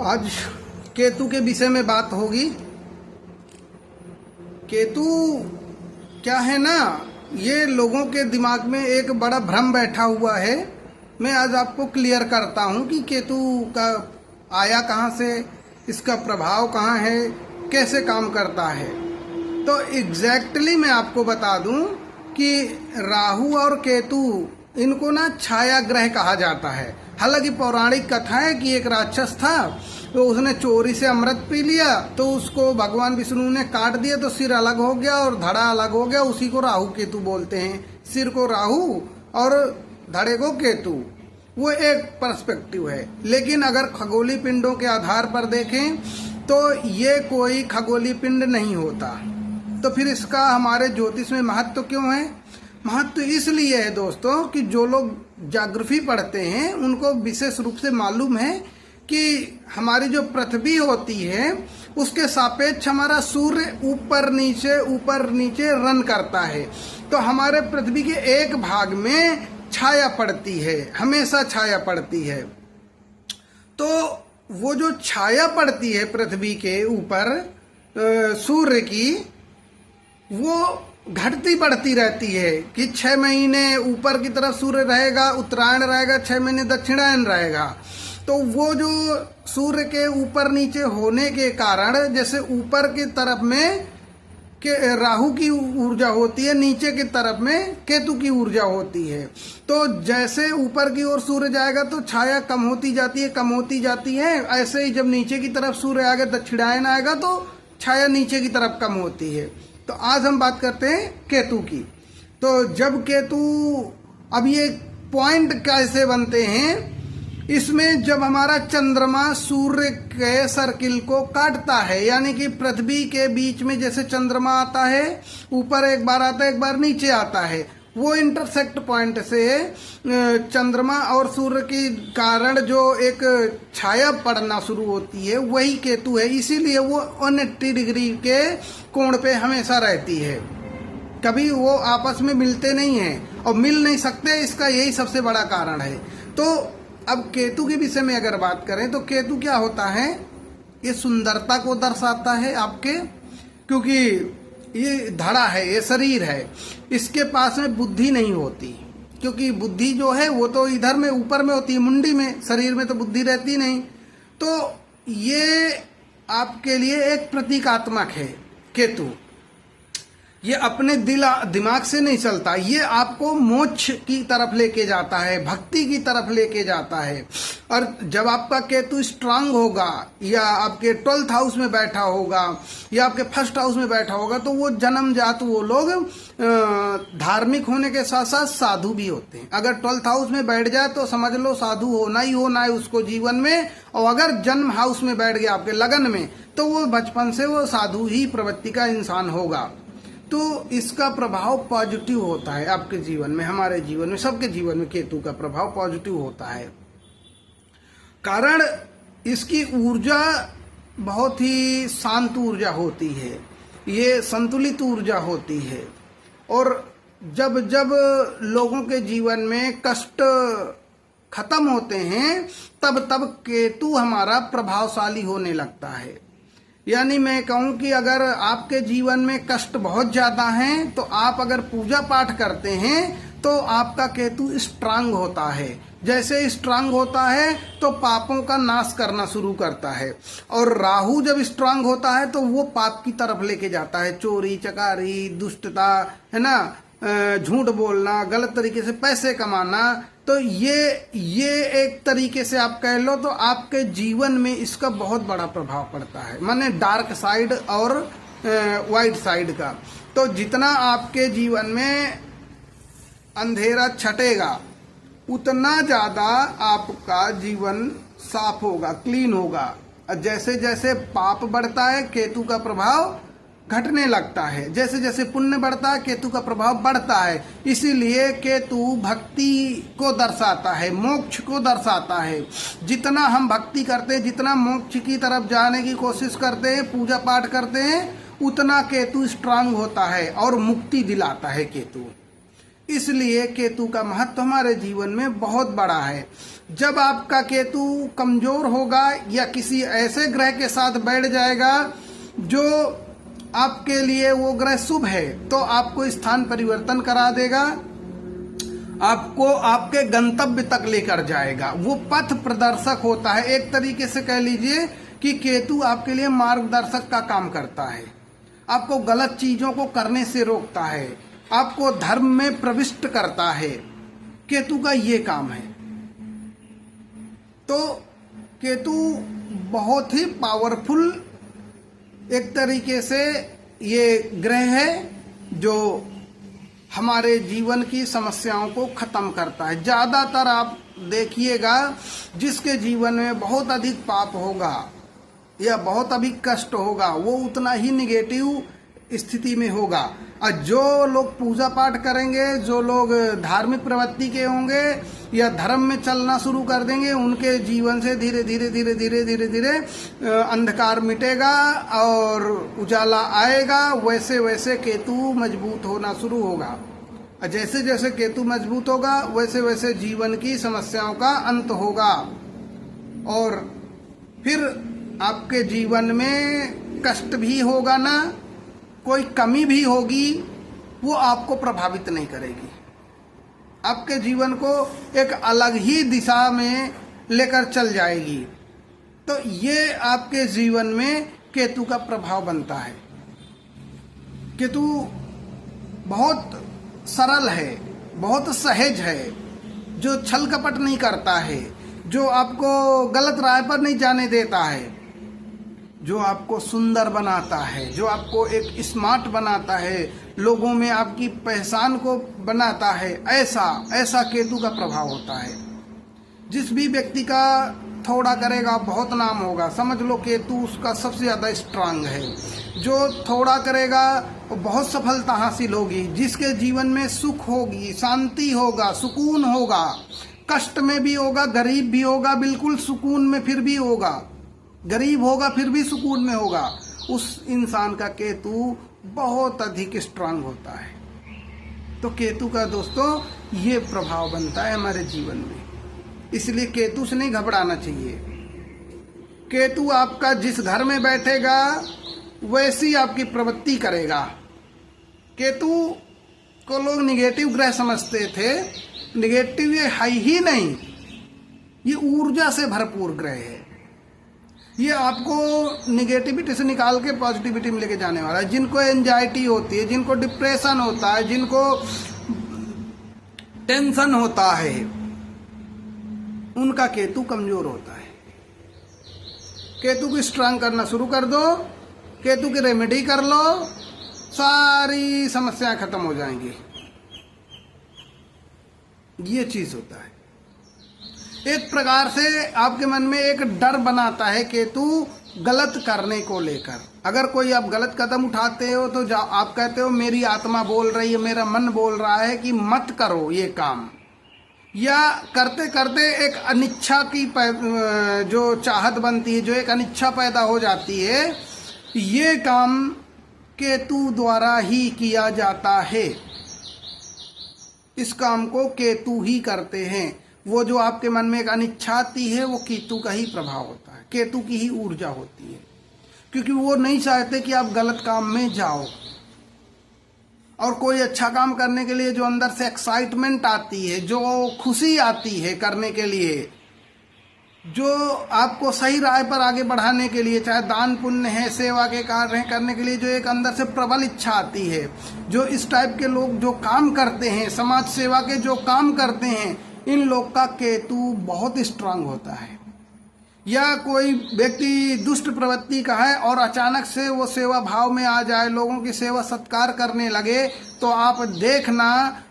आज केतु के विषय में बात होगी। केतु क्या है ना, ये लोगों के दिमाग में एक बड़ा भ्रम बैठा हुआ है। मैं आज आपको क्लियर करता हूँ कि केतु का आया कहाँ से, इसका प्रभाव कहाँ है, कैसे काम करता है। तो एग्जैक्टली मैं आपको बता दूं कि राहु और केतु इनको ना छाया ग्रह कहा जाता है। हालांकि पौराणिक कथा है कि एक राक्षस था, तो उसने चोरी से अमृत पी लिया, तो उसको भगवान विष्णु ने काट दिया, तो सिर अलग हो गया और धड़ा अलग हो गया। उसी को राहु केतु बोलते हैं। सिर को राहु और धड़े को केतु, वो एक पर्सपेक्टिव है। लेकिन अगर खगोली पिंडों के आधार पर देखें तो ये कोई खगोली पिंड नहीं होता। तो फिर इसका हमारे ज्योतिष में महत्व क्यों है? महत्व इसलिए है दोस्तों कि जो लोग ज्योग्राफी पढ़ते हैं उनको विशेष रूप से मालूम है कि हमारी जो पृथ्वी होती है उसके सापेक्ष हमारा सूर्य ऊपर नीचे रन करता है। तो हमारे पृथ्वी के एक भाग में छाया पड़ती है, हमेशा छाया पड़ती है। तो वो जो छाया पड़ती है पृथ्वी के ऊपर सूर्य की, वो घटती बढ़ती रहती है कि 6 महीने ऊपर की तरफ सूर्य रहेगा, उत्तरायण रहेगा, 6 महीने दक्षिणायन रहेगा। तो वो जो सूर्य के ऊपर नीचे होने के कारण, जैसे ऊपर की तरफ में के राहु की ऊर्जा होती है, नीचे की तरफ में केतु की ऊर्जा होती है। तो जैसे ऊपर की ओर सूर्य जाएगा तो छाया कम होती जाती है। ऐसे ही जब नीचे की तरफ सूर्य आएगा, दक्षिणायन आएगा, तो छाया नीचे की तरफ कम होती है। तो आज हम बात करते हैं केतु की। तो जब केतु, अब ये पॉइंट कैसे बनते हैं, इसमें जब हमारा चंद्रमा सूर्य के सर्किल को काटता है, यानी कि पृथ्वी के बीच में जैसे चंद्रमा आता है, ऊपर एक बार आता है, एक बार नीचे आता है, वो इंटरसेक्ट पॉइंट से चंद्रमा और सूर्य के कारण जो एक छाया पड़ना शुरू होती है, वही केतु है। इसीलिए वो 180 डिग्री के कोण पे हमेशा रहती है। कभी वो आपस में मिलते नहीं हैं और मिल नहीं सकते, इसका यही सबसे बड़ा कारण है। तो अब केतु के विषय में अगर बात करें तो केतु क्या होता है, ये सुंदरता को दर्शाता है आपके, क्योंकि ये धड़ा है, ये शरीर है, इसके पास में बुद्धि नहीं होती। क्योंकि बुद्धि जो है वो तो इधर में ऊपर में होती है, मुंडी में, शरीर में तो बुद्धि रहती नहीं। तो ये आपके लिए एक प्रतीकात्मक है केतु। ये अपने दिमाग से नहीं चलता, ये आपको मोक्ष की तरफ लेके जाता है, भक्ति की तरफ लेके जाता है। और जब आपका केतु स्ट्रांग होगा, या आपके 12th हाउस में बैठा होगा, या आपके 1st हाउस में बैठा होगा, तो वो जन्मजात वो लोग धार्मिक होने के साथ साथ साधु भी होते हैं। अगर 12th हाउस में बैठ जाए तो समझ लो साधु होना है उसको जीवन में। और अगर जन्म हाउस में बैठ गया आपके लगन में, तो वो बचपन से वो साधु ही प्रवृत्ति का इंसान होगा। तो इसका प्रभाव पॉजिटिव होता है आपके जीवन में, हमारे जीवन में, सबके जीवन में केतु का प्रभाव पॉजिटिव होता है। कारण इसकी ऊर्जा बहुत ही शांत ऊर्जा होती है, ये संतुलित ऊर्जा होती है। और जब जब लोगों के जीवन में कष्ट खत्म होते हैं, तब तब केतु हमारा प्रभावशाली होने लगता है। यानी मैं कहूं कि अगर आपके जीवन में कष्ट बहुत ज्यादा हैं, तो आप अगर पूजा पाठ करते हैं तो आपका केतु स्ट्रांग होता है। जैसे स्ट्रांग होता है तो पापों का नाश करना शुरू करता है। और राहु जब स्ट्रांग होता है तो वो पाप की तरफ लेके जाता है, चोरी चकारी, दुष्टता, है ना, झूठ बोलना, गलत तरीके से पैसे कमाना। तो ये एक तरीके से आप कह लो तो आपके जीवन में इसका बहुत बड़ा प्रभाव पड़ता है, माने डार्क साइड और वाइट साइड का। तो जितना आपके जीवन में अंधेरा छटेगा, उतना ज्यादा आपका जीवन साफ होगा, क्लीन होगा। और जैसे जैसे पाप बढ़ता है, केतु का प्रभाव घटने लगता है। जैसे जैसे पुण्य बढ़ता है, केतु का प्रभाव बढ़ता है। इसीलिए केतु भक्ति को दर्शाता है, मोक्ष को दर्शाता है। जितना हम भक्ति करते हैं, जितना मोक्ष की तरफ जाने की कोशिश करते हैं, पूजा पाठ करते हैं, उतना केतु स्ट्रांग होता है और मुक्ति दिलाता है केतु। इसलिए केतु का महत्व हमारे जीवन में बहुत बड़ा है। जब आपका केतु कमजोर होगा या किसी ऐसे ग्रह के साथ बैठ जाएगा जो आपके लिए वो ग्रह शुभ है, तो आपको स्थान परिवर्तन करा देगा, आपको आपके गंतव्य तक लेकर जाएगा। वो पथ प्रदर्शक होता है। एक तरीके से कह लीजिए कि केतु आपके लिए मार्गदर्शक का काम करता है, आपको गलत चीजों को करने से रोकता है, आपको धर्म में प्रविष्ट करता है। केतु का ये काम है। तो केतु बहुत ही पावरफुल एक तरीके से ये ग्रह है जो हमारे जीवन की समस्याओं को खत्म करता है। ज्यादातर आप देखिएगा जिसके जीवन में बहुत अधिक पाप होगा या बहुत अधिक कष्ट होगा, वो उतना ही निगेटिव स्थिति में होगा। और जो लोग पूजा पाठ करेंगे, जो लोग धार्मिक प्रवृत्ति के होंगे या धर्म में चलना शुरू कर देंगे, उनके जीवन से धीरे धीरे धीरे धीरे धीरे धीरे अंधकार मिटेगा और उजाला आएगा। वैसे वैसे केतु मजबूत होना शुरू होगा। और जैसे जैसे केतु मजबूत होगा वैसे वैसे जीवन की समस्याओं का अंत होगा और फिर आपके जीवन में कष्ट भी होगा ना, कोई कमी भी होगी, वो आपको प्रभावित नहीं करेगी। आपके जीवन को एक अलग ही दिशा में लेकर चल जाएगी। तो ये आपके जीवन में केतु का प्रभाव बनता है। केतु बहुत सरल है, बहुत सहज है, जो छल कपट नहीं करता है, जो आपको गलत राह पर नहीं जाने देता है, जो आपको सुंदर बनाता है, जो आपको एक स्मार्ट बनाता है, लोगों में आपकी पहचान को बनाता है। ऐसा केतु का प्रभाव होता है। जिस भी व्यक्ति का थोड़ा करेगा बहुत नाम होगा, समझ लो केतु उसका सबसे ज्यादा स्ट्रांग है। जो थोड़ा करेगा वो बहुत सफलता हासिल होगी। जिसके जीवन में सुख होगी, शांति होगा, सुकून होगा, कष्ट में भी होगा, गरीब भी होगा, बिल्कुल सुकून में फिर भी होगा, गरीब होगा फिर भी सुकून में होगा, उस इंसान का केतु बहुत अधिक स्ट्रांग होता है। तो केतु का दोस्तों ये प्रभाव बनता है हमारे जीवन में। इसलिए केतु से नहीं घबराना चाहिए। केतु आपका जिस घर में बैठेगा वैसी आपकी प्रवृत्ति करेगा। केतु को लोग निगेटिव ग्रह समझते थे, निगेटिव ये है ही नहीं, ये ऊर्जा से भरपूर ग्रह है। ये आपको निगेटिविटी से निकाल के पॉजिटिविटी में लेके जाने वाला है। जिनको एंजाइटी होती है, जिनको डिप्रेशन होता है, जिनको टेंशन होता है, उनका केतु कमजोर होता है। केतु को स्ट्रांग करना शुरू कर दो, केतु की रेमेडी कर लो, सारी समस्याएं खत्म हो जाएंगी। ये चीज होता है। एक प्रकार से आपके मन में एक डर बनाता है केतु गलत करने को लेकर। अगर कोई आप गलत कदम उठाते हो तो आप कहते हो मेरी आत्मा बोल रही है, मेरा मन बोल रहा है कि मत करो ये काम, या करते करते एक अनिच्छा की जो चाहत बनती है, जो एक अनिच्छा पैदा हो जाती है, ये काम केतु द्वारा ही किया जाता है। इस काम को केतु ही करते हैं। वो जो आपके मन में एक अनिच्छा आती है वो केतु का ही प्रभाव होता है, केतु की ही ऊर्जा होती है, क्योंकि वो नहीं चाहते कि आप गलत काम में जाओ। और कोई अच्छा काम करने के लिए जो अंदर से एक्साइटमेंट आती है, जो खुशी आती है करने के लिए, जो आपको सही राह पर आगे बढ़ाने के लिए, चाहे दान पुण्य है, सेवा के कार्य हैं करने के लिए, जो एक अंदर से प्रबल इच्छा आती है, जो इस टाइप के लोग जो काम करते हैं, समाज सेवा के जो काम करते हैं, इन लोग का केतु बहुत स्ट्रांग होता है। या कोई व्यक्ति दुष्ट प्रवृत्ति का है और अचानक से वो सेवा भाव में आ जाए, लोगों की सेवा सत्कार करने लगे, तो आप देखना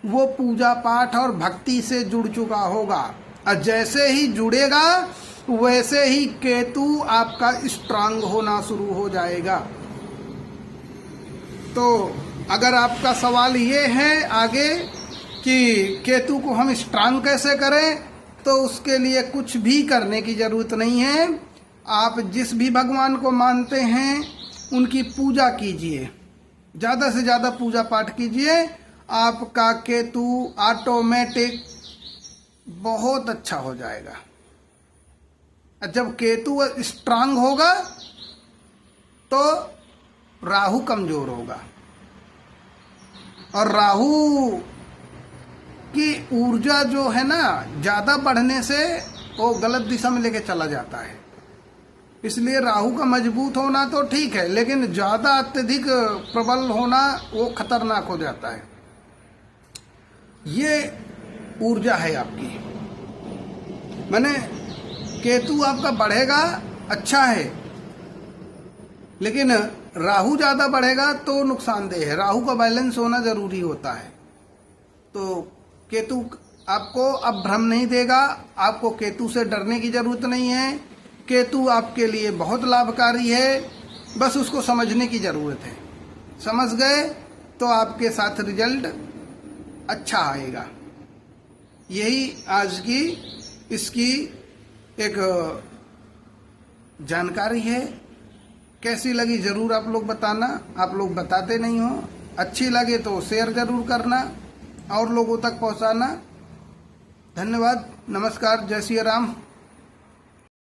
वो पूजा पाठ और भक्ति से जुड़ चुका होगा। और जैसे ही जुड़ेगा वैसे ही केतु आपका स्ट्रांग होना शुरू हो जाएगा। तो अगर आपका सवाल ये है आगे कि केतु को हम स्ट्रांग कैसे करें, तो उसके लिए कुछ भी करने की जरूरत नहीं है। आप जिस भी भगवान को मानते हैं उनकी पूजा कीजिए, ज़्यादा से ज़्यादा पूजा पाठ कीजिए। आपका केतु ऑटोमेटिक बहुत अच्छा हो जाएगा। जब केतु स्ट्रांग होगा तो राहु कमजोर होगा, और राहु की ऊर्जा जो है ना, ज्यादा बढ़ने से वो गलत दिशा में लेके चला जाता है। इसलिए राहु का मजबूत होना तो ठीक है, लेकिन ज्यादा अत्यधिक प्रबल होना वो खतरनाक हो जाता है। ये ऊर्जा है आपकी। माने केतु आपका बढ़ेगा, अच्छा है, लेकिन राहु ज्यादा बढ़ेगा तो नुकसानदेह है। राहु का बैलेंस होना जरूरी होता है। तो केतु आपको अब भ्रम नहीं देगा, आपको केतु से डरने की जरूरत नहीं है। केतु आपके लिए बहुत लाभकारी है, बस उसको समझने की जरूरत है। समझ गए तो आपके साथ रिजल्ट अच्छा आएगा। यही आज की इसकी एक जानकारी है। कैसी लगी जरूर आप लोग बताना। आप लोग बताते नहीं हो। अच्छी लगे तो शेयर जरूर करना और लोगों तक पहुंचाना। धन्यवाद। नमस्कार। जय श्री राम।